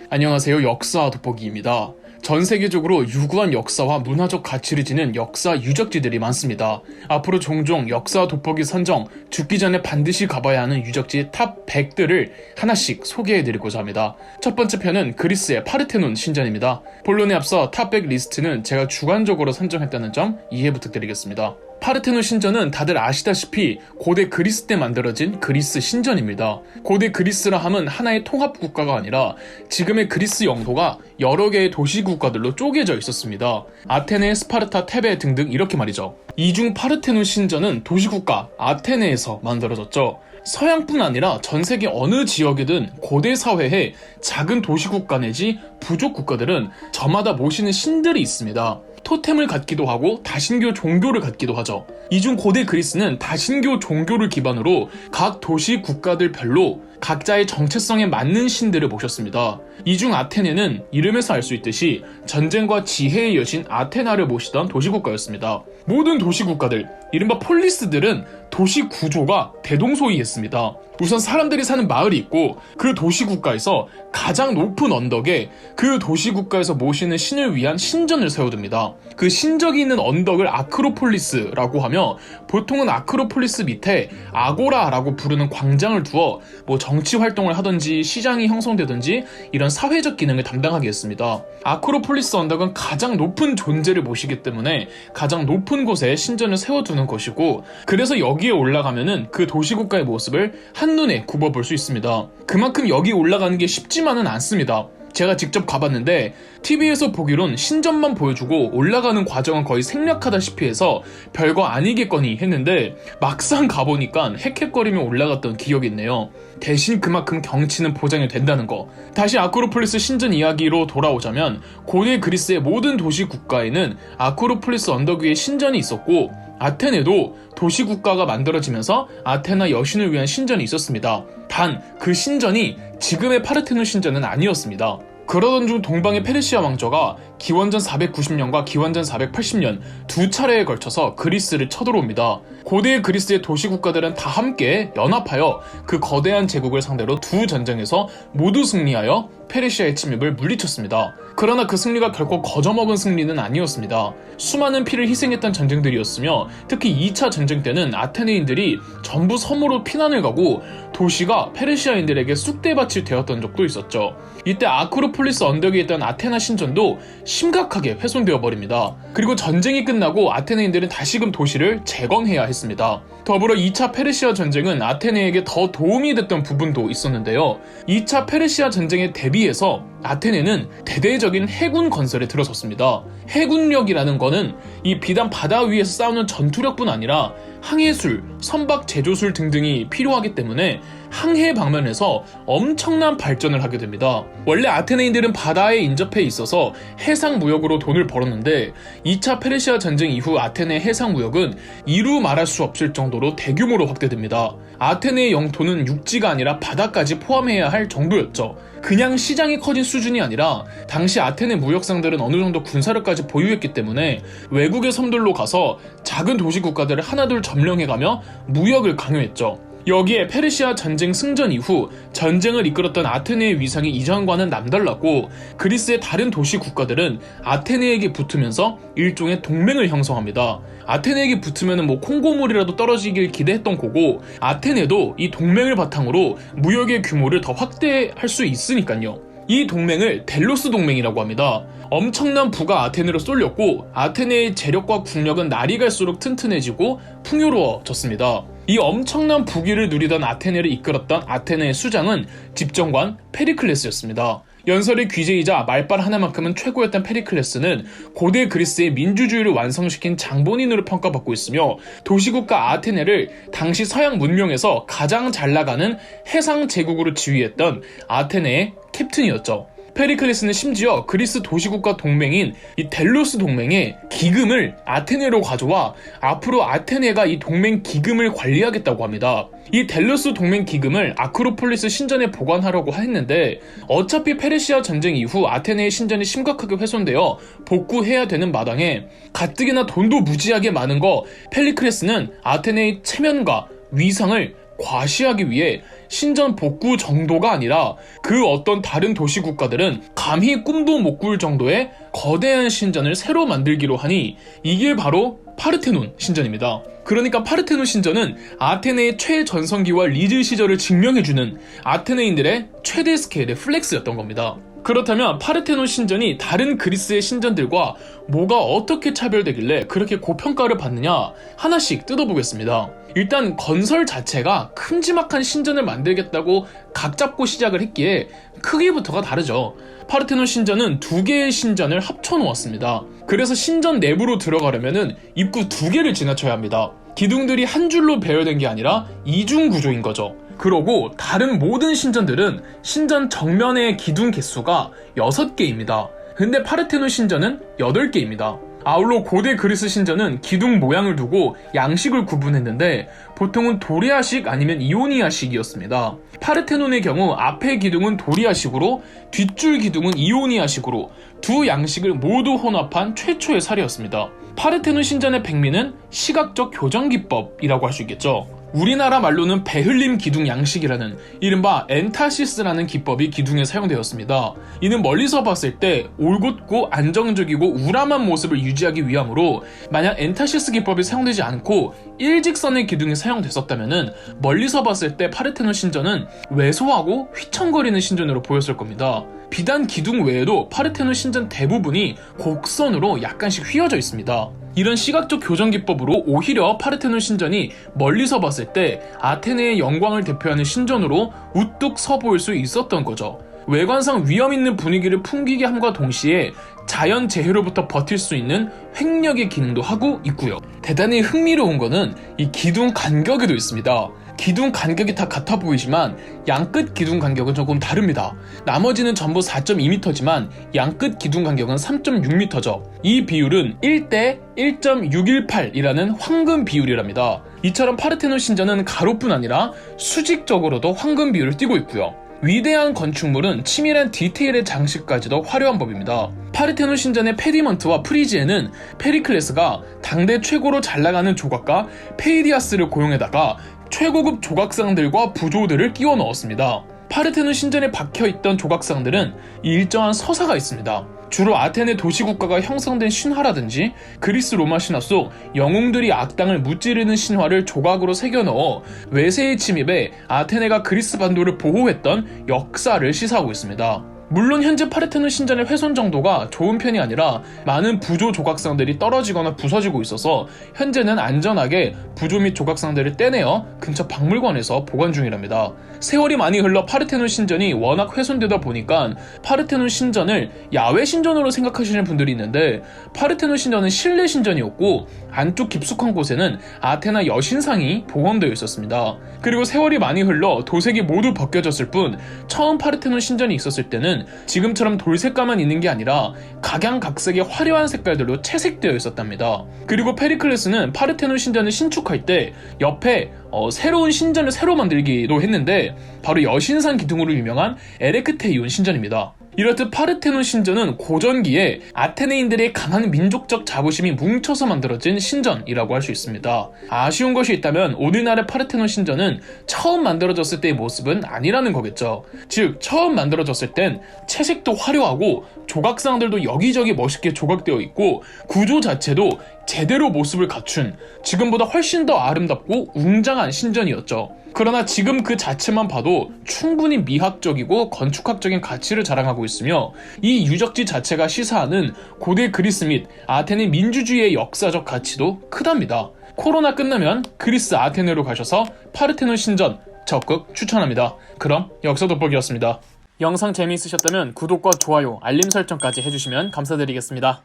안녕하세요. 역사 돋보기입니다. 전 세계적으로 유구한 역사와 문화적 가치를 지닌 역사 유적지들이 많습니다. 앞으로 종종 역사 돋보기 선정, 죽기 전에 반드시 가봐야 하는 유적지 탑 100들을 하나씩 소개해드리고자 합니다. 첫 번째 편은 그리스의 파르테논 신전입니다. 본론에 앞서 탑 100 리스트는 제가 주관적으로 선정했다는 점 이해 부탁드리겠습니다. 파르테논 신전은 다들 아시다시피 고대 그리스 때 만들어진 그리스 신전입니다. 고대 그리스라 함은 하나의 통합 국가가 아니라 지금의 그리스 영토가 여러 개의 도시 국가들로 쪼개져 있었습니다. 아테네, 스파르타, 테베 등등 이렇게 말이죠. 이중 파르테논 신전은 도시국가 아테네에서 만들어졌죠. 서양뿐 아니라 전 세계 어느 지역이든 고대 사회의 작은 도시국가 내지 부족 국가들은 저마다 모시는 신들이 있습니다. 토템을 갖기도 하고 다신교 종교를 갖기도 하죠. 이중 고대 그리스는 다신교 종교를 기반으로 각 도시 국가들별로 각자의 정체성에 맞는 신들을 모셨습니다. 이중 아테네는 이름에서 알 수 있듯이 전쟁과 지혜의 여신 아테나를 모시던 도시국가였습니다. 모든 도시국가들, 이른바 폴리스들은 도시 구조가 대동소이했습니다. 우선 사람들이 사는 마을이 있고 그 도시국가에서 가장 높은 언덕에 그 도시국가에서 모시는 신을 위한 신전을 세워둡니다. 그 신적이 있는 언덕을 아크로폴리스라고 하며 보통은 아크로폴리스 밑에 아고라라고 부르는 광장을 두어 정치 활동을 하든지 시장이 형성되든지 이런 사회적 기능을 담당하게 했습니다. 아크로폴리스 언덕은 가장 높은 존재를 모시기 때문에 가장 높은 곳에 신전을 세워두는 것이고, 그래서 여기에 올라가면은 그 도시국가의 모습을 한눈에 굽어볼 수 있습니다. 그만큼 여기 올라가는 게 쉽지만은 않습니다. 제가 직접 가봤는데 TV에서 보기론 신전만 보여주고 올라가는 과정은 거의 생략하다시피 해서 별거 아니겠거니 했는데 막상 가보니까 헥헥거리며 올라갔던 기억이 있네요. 대신 그만큼 경치는 보장이 된다는 거. 다시 아크로폴리스 신전 이야기로 돌아오자면 고대 그리스의 모든 도시 국가에는 아크로폴리스 언덕 위에 신전이 있었고, 아테네도 도시국가가 만들어지면서 아테나 여신을 위한 신전이 있었습니다. 단 그 신전이 지금의 파르테논 신전은 아니었습니다. 그러던 중 동방의 페르시아 왕조가 기원전 490년과 기원전 480년 두 차례에 걸쳐서 그리스를 쳐들어옵니다. 고대 그리스의 도시국가들은 다 함께 연합하여 그 거대한 제국을 상대로 두 전쟁에서 모두 승리하여 페르시아의 침입을 물리쳤습니다. 그러나 그 승리가 결코 거저먹은 승리는 아니었습니다. 수많은 피를 희생했던 전쟁들이었으며 특히 2차 전쟁 때는 아테네인들이 전부 섬으로 피난을 가고 도시가 페르시아인들에게 쑥대밭이 되었던 적도 있었죠. 이때 아크로폴리스 언덕에 있던 아테나 신전도 심각하게 훼손되어 버립니다. 그리고 전쟁이 끝나고 아테네인들은 다시금 도시를 재건해야 했습니다. 더불어 2차 페르시아 전쟁은 아테네에게 더 도움이 됐던 부분도 있었는데요. 2차 페르시아 전쟁에 대비해서 아테네는 대대적인 해군 건설에 들어섰습니다. 해군력이라는 거는 이 비단 바다 위에서 싸우는 전투력뿐 아니라 항해술, 선박 제조술 등등이 필요하기 때문에 항해 방면에서 엄청난 발전을 하게 됩니다. 원래 아테네인들은 바다에 인접해 있어서 해상 무역으로 돈을 벌었는데 2차 페르시아 전쟁 이후 아테네 해상 무역은 이루 말할 수 없을 정도로 대규모로 확대됩니다. 아테네의 영토는 육지가 아니라 바다까지 포함해야 할 정도였죠. 그냥 시장이 커진 수준이 아니라 당시 아테네 무역상들은 어느 정도 군사력까지 보유했기 때문에 외국의 섬들로 가서 작은 도시 국가들을 하나둘 점령해가며 무역을 강요했죠. 여기에 페르시아 전쟁 승전 이후 전쟁을 이끌었던 아테네의 위상이 이전과는 남달랐고, 그리스의 다른 도시 국가들은 아테네에게 붙으면서 일종의 동맹을 형성합니다. 아테네에게 붙으면 콩고물이라도 떨어지길 기대했던 거고, 아테네도 이 동맹을 바탕으로 무역의 규모를 더 확대할 수 있으니까요. 이 동맹을 델로스 동맹이라고 합니다. 엄청난 부가 아테네로 쏠렸고 아테네의 재력과 국력은 날이 갈수록 튼튼해지고 풍요로워졌습니다. 이 엄청난 부귀를 누리던 아테네를 이끌었던 아테네의 수장은 집정관 페리클레스였습니다. 연설의 귀재이자 말빨 하나만큼은 최고였던 페리클레스는 고대 그리스의 민주주의를 완성시킨 장본인으로 평가받고 있으며 도시국가 아테네를 당시 서양 문명에서 가장 잘나가는 해상 제국으로 지휘했던 아테네의 캡틴이었죠. 페리클레스는 심지어 그리스 도시국가 동맹인 이 델로스 동맹의 기금을 아테네로 가져와 앞으로 아테네가 이 동맹 기금을 관리하겠다고 합니다. 이 델로스 동맹 기금을 아크로폴리스 신전에 보관하려고 했는데 어차피 페르시아 전쟁 이후 아테네의 신전이 심각하게 훼손되어 복구해야 되는 마당에 가뜩이나 돈도 무지하게 많은 거 페리클레스는 아테네의 체면과 위상을 과시하기 위해 신전 복구 정도가 아니라 그 어떤 다른 도시 국가들은 감히 꿈도 못 꿀 정도의 거대한 신전을 새로 만들기로 하니 이게 바로 파르테논 신전입니다. 그러니까 파르테논 신전은 아테네의 최전성기와 리즈 시절을 증명해주는 아테네인들의 최대 스케일의 플렉스였던 겁니다. 그렇다면 파르테논 신전이 다른 그리스의 신전들과 뭐가 어떻게 차별되길래 그렇게 고평가를 받느냐 하나씩 뜯어보겠습니다. 일단 건설 자체가 큼지막한 신전을 만들겠다고 각 잡고 시작을 했기에 크기부터가 다르죠. 파르테논 신전은 2개의 신전을 합쳐놓았습니다. 그래서 신전 내부로 들어가려면 입구 2개를 지나쳐야 합니다. 기둥들이 한 줄로 배열된 게 아니라 이중 구조인 거죠. 그러고 다른 모든 신전들은 신전 정면의 기둥 개수가 6개입니다. 근데 파르테논 신전은 8개입니다. 아울러 고대 그리스 신전은 기둥 모양을 두고 양식을 구분했는데 보통은 도리아식 아니면 이오니아식이었습니다. 파르테논의 경우 앞의 기둥은 도리아식으로 뒷줄 기둥은 이오니아식으로 두 양식을 모두 혼합한 최초의 사례였습니다. 파르테논 신전의 백미는 시각적 교정기법이라고 할 수 있겠죠. 우리나라 말로는 배흘림 기둥 양식이라는 이른바 엔타시스라는 기법이 기둥에 사용되었습니다. 이는 멀리서 봤을 때 올곧고 안정적이고 우람한 모습을 유지하기 위함으로 만약 엔타시스 기법이 사용되지 않고 일직선의 기둥이 사용됐었다면 멀리서 봤을 때 파르테논 신전은 왜소하고 휘청거리는 신전으로 보였을 겁니다. 비단 기둥 외에도 파르테논 신전 대부분이 곡선으로 약간씩 휘어져 있습니다. 이런 시각적 교정 기법으로 오히려 파르테논 신전이 멀리서 봤을 때 아테네의 영광을 대표하는 신전으로 우뚝 서 보일 수 있었던 거죠. 외관상 위험 있는 분위기를 풍기게 함과 동시에 자연 재해로부터 버틸 수 있는 횡력의 기능도 하고 있고요. 대단히 흥미로운 거는 이 기둥 간격에도 있습니다. 기둥 간격이 다 같아 보이지만 양끝 기둥 간격은 조금 다릅니다. 나머지는 전부 4.2m지만 양끝 기둥 간격은 3.6m죠. 이 비율은 1대 1.618이라는 황금 비율이랍니다. 이처럼 파르테논 신전은 가로뿐 아니라 수직적으로도 황금 비율을 띠고 있고요. 위대한 건축물은 치밀한 디테일의 장식까지도 화려한 법입니다. 파르테논 신전의 페디먼트와 프리지에는 페리클레스가 당대 최고로 잘나가는 조각가 페이디아스를 고용해다가 최고급 조각상들과 부조들을 끼워 넣었습니다. 파르테논 신전에 박혀있던 조각상들은 일정한 서사가 있습니다. 주로 아테네 도시국가가 형성된 신화라든지 그리스 로마 신화 속 영웅들이 악당을 무찌르는 신화를 조각으로 새겨넣어 외세의 침입에 아테네가 그리스 반도를 보호했던 역사를 시사하고 있습니다. 물론 현재 파르테논 신전의 훼손 정도가 좋은 편이 아니라 많은 부조 조각상들이 떨어지거나 부서지고 있어서 현재는 안전하게 부조 및 조각상들을 떼내어 근처 박물관에서 보관 중이랍니다. 세월이 많이 흘러 파르테논 신전이 워낙 훼손되다 보니까 파르테논 신전을 야외 신전으로 생각하시는 분들이 있는데 파르테논 신전은 실내 신전이었고 안쪽 깊숙한 곳에는 아테나 여신상이 복원되어 있었습니다. 그리고 세월이 많이 흘러 도색이 모두 벗겨졌을 뿐 처음 파르테논 신전이 있었을 때는 지금처럼 돌색감만 있는 게 아니라 각양각색의 화려한 색깔들로 채색되어 있었답니다. 그리고 페리클레스는 파르테논 신전을 신축할 때 옆에 새로운 신전을 새로 만들기도 했는데 바로 여신상 기둥으로 유명한 에레크테이온 신전입니다. 이렇듯 파르테논 신전은 고전기에 아테네인들의 강한 민족적 자부심이 뭉쳐서 만들어진 신전이라고 할 수 있습니다. 아쉬운 것이 있다면 오늘날의 파르테논 신전은 처음 만들어졌을 때의 모습은 아니라는 거겠죠. 즉 처음 만들어졌을 땐 채색도 화려하고 조각상들도 여기저기 멋있게 조각되어 있고 구조 자체도 제대로 모습을 갖춘 지금보다 훨씬 더 아름답고 웅장한 신전이었죠. 그러나 지금 그 자체만 봐도 충분히 미학적이고 건축학적인 가치를 자랑하고 있으며 이 유적지 자체가 시사하는 고대 그리스 및 아테네 민주주의의 역사적 가치도 크답니다. 코로나 끝나면 그리스 아테네로 가셔서 파르테논 신전 적극 추천합니다. 그럼 역사 돋보기였습니다. 영상 재미있으셨다면 구독과 좋아요, 알림 설정까지 해주시면 감사드리겠습니다.